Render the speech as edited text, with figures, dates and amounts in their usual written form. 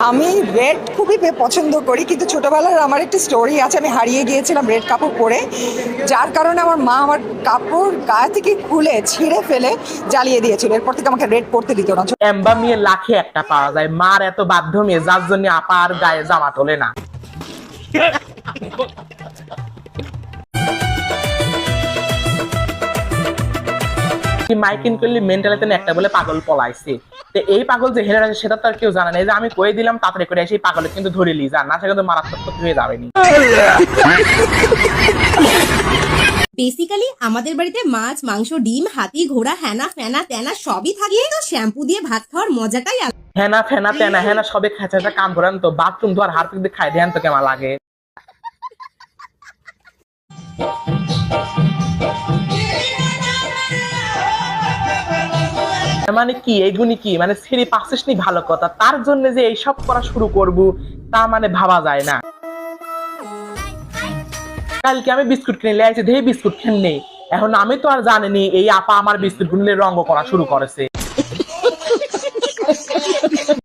আমি রেড খুবই পছন্দ করি, কিন্তু ছোটবেলার আমার একটা স্টোরি আছে। আমি হারিয়ে গিয়েছিলাম রেড কাপড় পরে, যার কারণে আমার মা আমার কাপড় গায়ে থেকে খুলে ছিঁড়ে ফেলে জ্বালিয়ে দিয়েছিল। এরপর থেকে আমাকে রেড পরতে দিত না। এম্বা মেয়ে লাখে একটা পাওয়া যায়, মার এত বাধ্য মেয়ে যার জন্য আপা আর গায়ে জামা তোলে না। মাইকিন করলে মেন্টালিতে একটা বলে পাগল পলাইছে। তো এই পাগল যে হেরে আছে সেটা তো আর কেউ জানে না। এই যে আমি কয়ে দিলাম তাড়াতাড়ি করে সেই পাগলে কিন্তু ধরে লি যান না, সে কিন্তু মারাত্মক ক্ষতি হয়ে যাবেনি। বেসিক্যালি আমাদের বাড়িতে মাছ, মাংস, ডিম, হাতি, ঘোড়া, হ্যানা ফ্যানা তেনা সবই থাকে, তো শ্যাম্পু দিয়ে ভাত খাওয়ার মজাটাই আলাদা। হেনা ফেনা তেনা হেনা সবে খাইছে, একটা কাম করেন তো বাথরুম ধোয়ার হারপিক দিয়ে খাই দেন তো কেমন লাগে। মানে কি এইগুনি কি মানে ছেড়ে পাচ্ছিস নি ভালো কথা, তার জন্য যে এইসব করা শুরু করব তা মানে ভাবা যায় না। কালকে আমি বিস্কুট কিনে নিয়ে আসছি, দেখি বিস্কুট খেন নেই। এখন আমি তো আর জানিনি এই আপা আমার বিস্কুট গুলো রঙ করা শুরু করেছে।